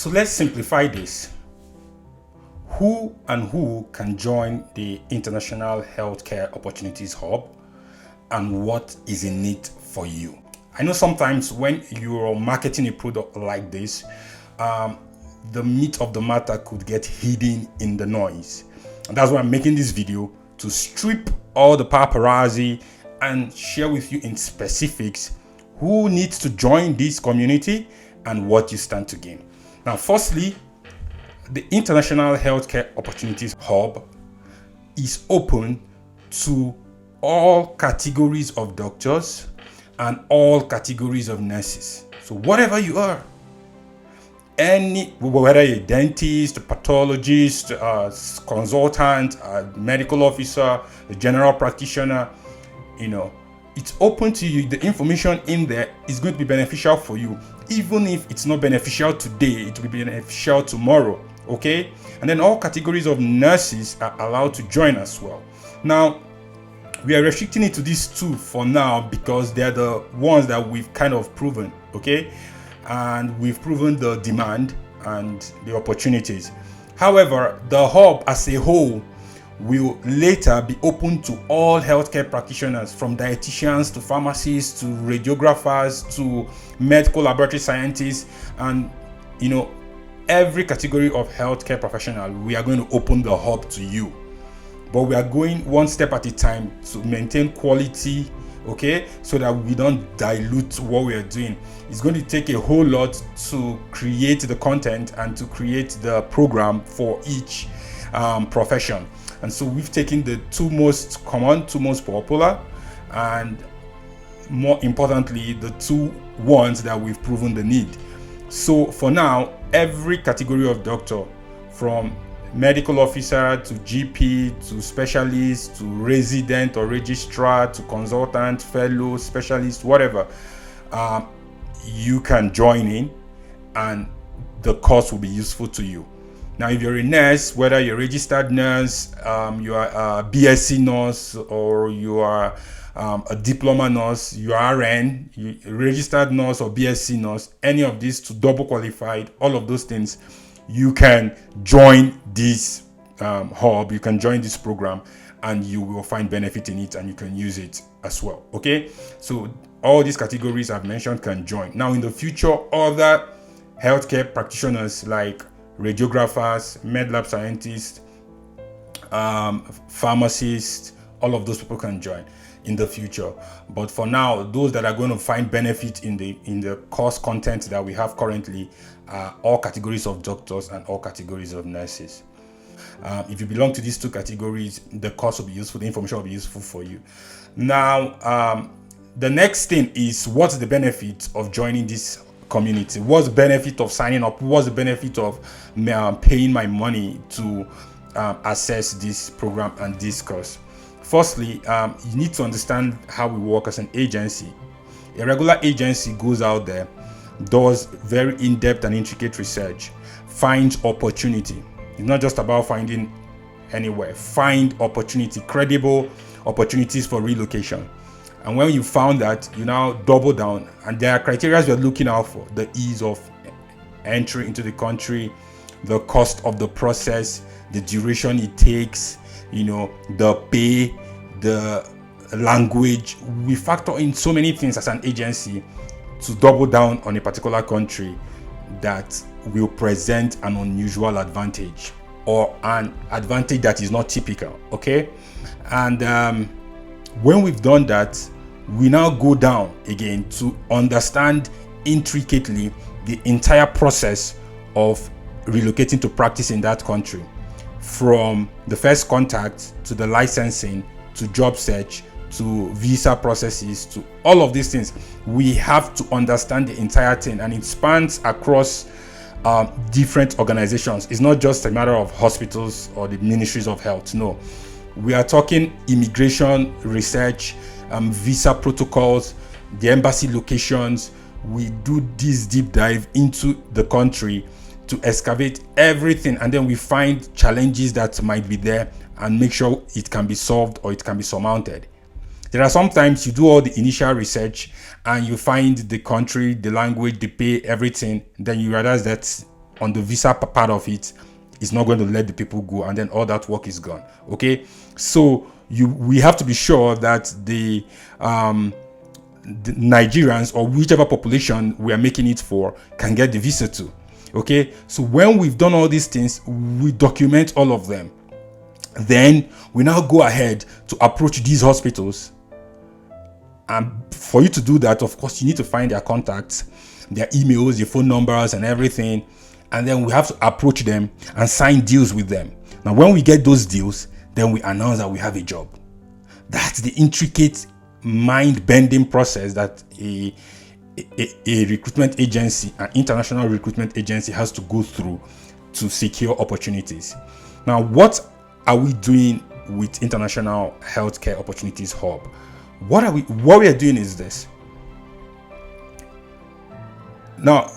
So let's simplify this. Who can join the International Healthcare Opportunities Hub, and what is in it for you? I know sometimes when you're marketing a product like this, the meat of the matter could get hidden in the noise. And that's why I'm making this video, to strip all the paparazzi and share with you in specifics who needs to join this community and what you stand to gain. Now, firstly, the International Healthcare Opportunities Hub is open to all categories of doctors and all categories of nurses. So whatever you are, whether you're a dentist, a pathologist, a consultant, a medical officer, a general practitioner, it's open to you. The information in there is going to be beneficial for you. Even if it's not beneficial today, it will be beneficial tomorrow. Okay? And then all categories of nurses are allowed to join as well. Now, we are restricting it to these two for now because they're the ones that we've kind of proven. Okay? And we've proven the demand and the opportunities. However, the hub as a whole will later be open to all healthcare practitioners, from dietitians to pharmacists to radiographers to medical laboratory scientists, and every category of healthcare professional. We are going to open the hub to you, but we are going one step at a time to maintain quality, okay, so that we don't dilute what we are doing. It's going to take a whole lot to create the content and to create the program for each profession. And so we've taken the two most common, two most popular, and more importantly, the two ones that we've proven the need. So for now, every category of doctor, from medical officer to GP to specialist to resident or registrar to consultant, fellow, specialist, whatever, you can join in, and the course will be useful to you. Now, if you're a nurse, whether you're a registered nurse, you are a BSc nurse, or you are a diploma nurse, you are RN, a registered nurse or BSc nurse, any of these to double qualified, all of those things, you can join this hub, you can join this program, and you will find benefit in it, and you can use it as well. Okay, so all these categories I've mentioned can join. Now, in the future, other healthcare practitioners like radiographers, med lab scientists, pharmacists, all of those people can join in the future. But for now, those that are going to find benefit in the course content that we have currently are all categories of doctors and all categories of nurses. If you belong to these two categories, the course will be useful, the information will be useful for you. Now, the next thing is, what's the benefit of joining this community? What's the benefit of signing up? What's the benefit of paying my money to access this program and this course? Firstly, you need to understand how we work as an agency. A regular agency goes out there, does very in-depth and intricate research, finds opportunity. It's not just about finding anywhere. Find opportunity, credible opportunities for relocation. And when you found that, you now double down. And there are criteria you're looking out for: the ease of entry into the country, the cost of the process, the duration it takes, the pay, the language. We factor in so many things as an agency to double down on a particular country that will present an unusual advantage, or an advantage that is not typical. Okay, and when we've done that, we now go down again to understand intricately the entire process of relocating to practice in that country, from the first contact to the licensing to job search to visa processes to all of these things. We have to understand the entire thing, and it spans across different organizations. It's not just a matter of hospitals or the ministries of health. No, we are talking immigration research, visa protocols, the embassy locations. We do this deep dive into the country to excavate everything, and then we find challenges that might be there and make sure it can be solved or it can be surmounted. There are sometimes you do all the initial research and you find the country, the language, the pay, everything. Then you realize that on the visa part of it is not going to let the people go, and then all that work is gone. Okay, so we have to be sure that the Nigerians or whichever population we are making it for can get the visa to. Okay, so when we've done all these things, we document all of them. Then we now go ahead to approach these hospitals. And for you to do that, of course, you need to find their contacts, their emails, their phone numbers, and everything. And then we have to approach them and sign deals with them. Now, when we get those deals, then we announce that we have a job. That's the intricate, mind-bending process that a recruitment agency, an international recruitment agency, has to go through to secure opportunities. Now, what are we doing with International Healthcare Opportunities Hub? What we are doing is this. Now,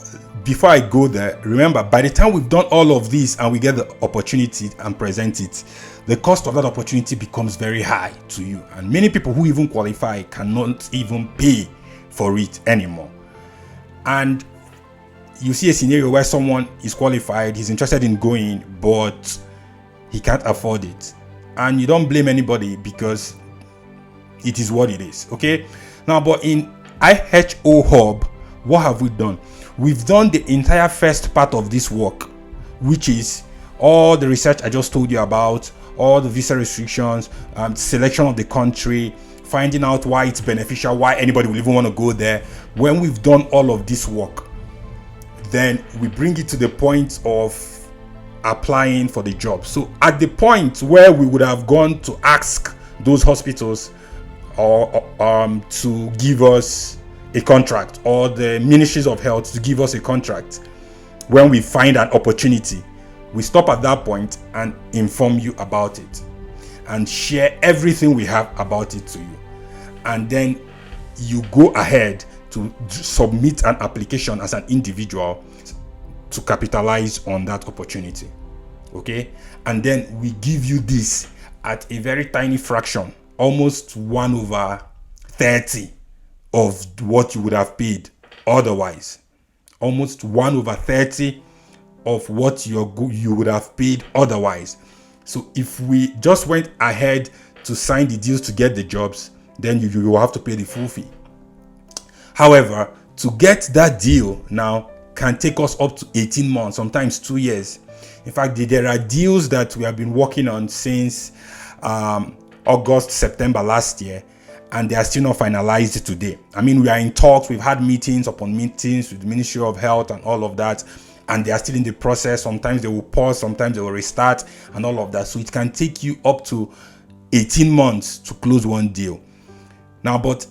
before I go there, remember, by the time we've done all of this and we get the opportunity and present it, the cost of that opportunity becomes very high to you. And many people who even qualify cannot even pay for it anymore. And you see a scenario where someone is qualified, he's interested in going, but he can't afford it. And you don't blame anybody, because it is what it is. Okay, now, but in Iho-Hub, what have we done? We've done the entire first part of this work, which is all the research I just told you about, all the visa restrictions, selection of the country, finding out why it's beneficial, why anybody will even want to go there. When we've done all of this work, then we bring it to the point of applying for the job. So at the point where we would have gone to ask those hospitals or to give us a contract, or the ministries of health to give us a contract, when we find an opportunity, we stop at that point and inform you about it and share everything we have about it to you. And then you go ahead to submit an application as an individual to capitalize on that opportunity. Okay, and then we give you this at a very tiny fraction, almost 1/30 of what you would have paid otherwise. Almost 1/30 of what you would have paid otherwise. So if we just went ahead to sign the deals to get the jobs, then you will have to pay the full fee. However, to get that deal now can take us up to 18 months, sometimes 2 years. In fact, there are deals that we have been working on since August, September last year, and they are still not finalized today. I mean, we are in talks, we've had meetings upon meetings with the Ministry of Health and all of that, and they are still in the process. Sometimes they will pause, sometimes they will restart, and all of that. So it can take you up to 18 months to close one deal. Now, but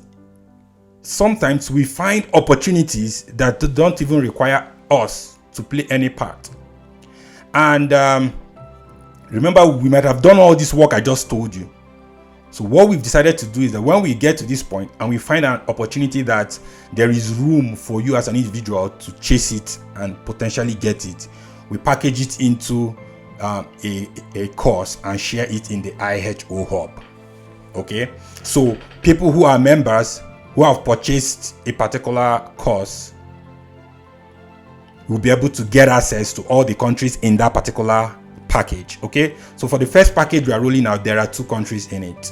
sometimes we find opportunities that don't even require us to play any part. And remember, we might have done all this work I just told you. So what we've decided to do is that when we get to this point and we find an opportunity that there is room for you as an individual to chase it and potentially get it, we package it into a course and share it in the Iho-Hub. Okay, so people who are members who have purchased a particular course will be able to get access to all the countries in that particular package. Okay, so for the first package we are rolling out, there are 2 countries in it.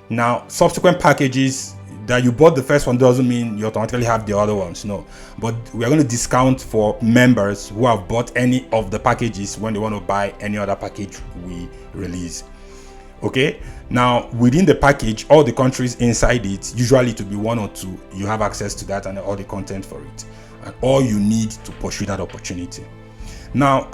Now, subsequent packages that you bought the first one doesn't mean you automatically have the other ones. No, but we are going to discount for members who have bought any of the packages when they want to buy any other package we release. Okay, now within the package, all the countries inside it, usually to be 1 or 2, you have access to that and all the content for it, and all you need to pursue that opportunity. Now,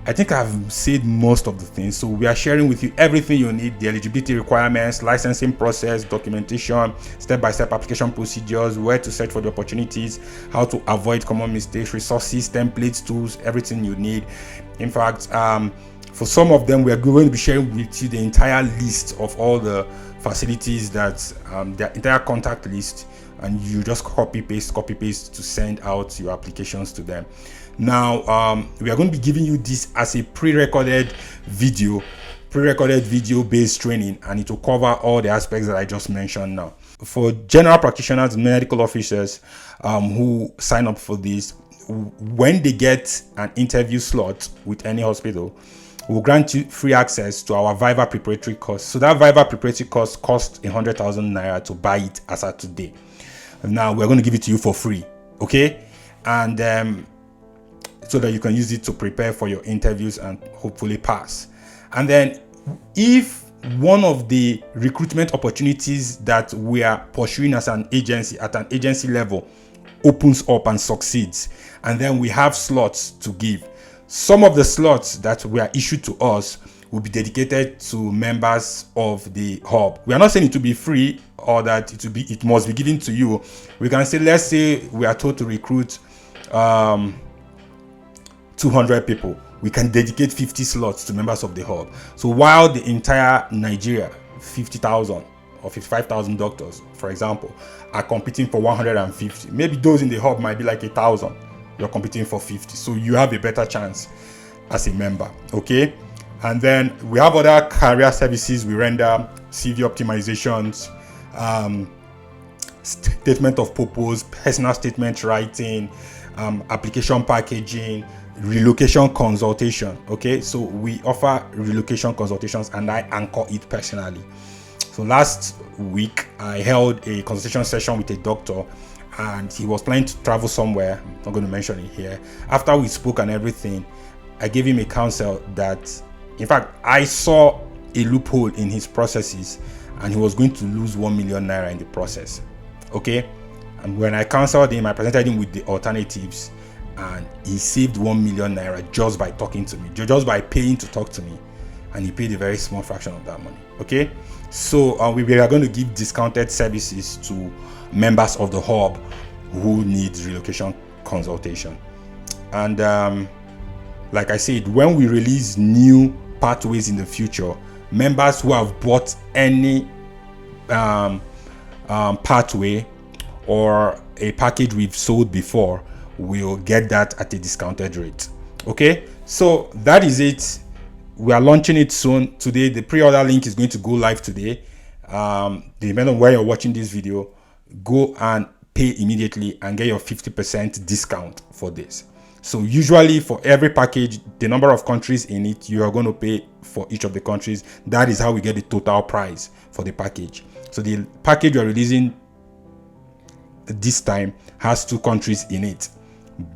I think I've said most of the things. So we are sharing with you everything you need: the eligibility requirements, licensing process, documentation, step-by-step application procedures, where to search for the opportunities, how to avoid common mistakes, resources, templates, tools, everything you need. In fact, for some of them, we are going to be sharing with you the entire list of all the facilities, that the entire contact list, and you just copy paste to send out your applications to them. Now, we are going to be giving you this as a pre-recorded video based training, and it will cover all the aspects that I just mentioned now. For general practitioners, medical officers who sign up for this, when they get an interview slot with any hospital, we'll grant you free access to our Viva preparatory course. So that Viva preparatory course costs 100,000 naira to buy it as of today. Now we're going to give it to you for free, okay? And so that you can use it to prepare for your interviews and hopefully pass. And then if one of the recruitment opportunities that we are pursuing as an agency at an agency level opens up and succeeds, and then we have slots to give, some of the slots that were issued to us will be dedicated to members of the hub. We are not saying it will be free or that it must be given to you. We can say, let's say we are told to recruit 200 people. We can dedicate 50 slots to members of the hub. So while the entire Nigeria, 50,000 or 55,000 doctors, for example, are competing for 150, maybe those in the hub might be like 1,000. You're competing for 50. So you have a better chance as a member, okay? And then we have other career services we render: CV optimizations, statement of purpose, personal statement writing, application packaging, relocation consultation. Okay, so we offer relocation consultations and I anchor it personally. So last week I held a consultation session with a doctor and he was planning to travel somewhere. I'm not going to mention it here. After we spoke and everything, I gave him a counsel that, in fact, I saw a loophole in his processes and he was going to lose 1 million naira in the process. Okay, and when I counseled him, I presented him with the alternatives and he saved 1 million naira just by talking to me, just by paying to talk to me, and he paid a very small fraction of that money. Okay, so we are going to give discounted services to members of the hub who need relocation consultation. And like I said, when we release new pathways in the future, members who have bought any pathway or a package we've sold before will get that at a discounted rate. Okay, so that is it. We are launching it soon. Today the pre-order link is going to go live today. Depending on where you're watching this video, go and pay immediately and get your 50% discount for this. So usually for every package, the number of countries in it, you are going to pay for each of the countries. That is how we get the total price for the package. So the package you're releasing this time has 2 countries in it,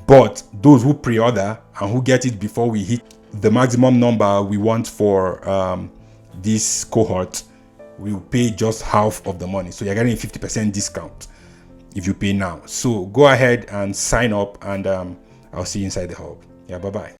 but those who pre-order and who get it before we hit the maximum number we want for this cohort will pay just half of the money. So you're getting a 50% discount if you pay now. So go ahead and sign up, and I'll see you inside the hub. Yeah, bye-bye.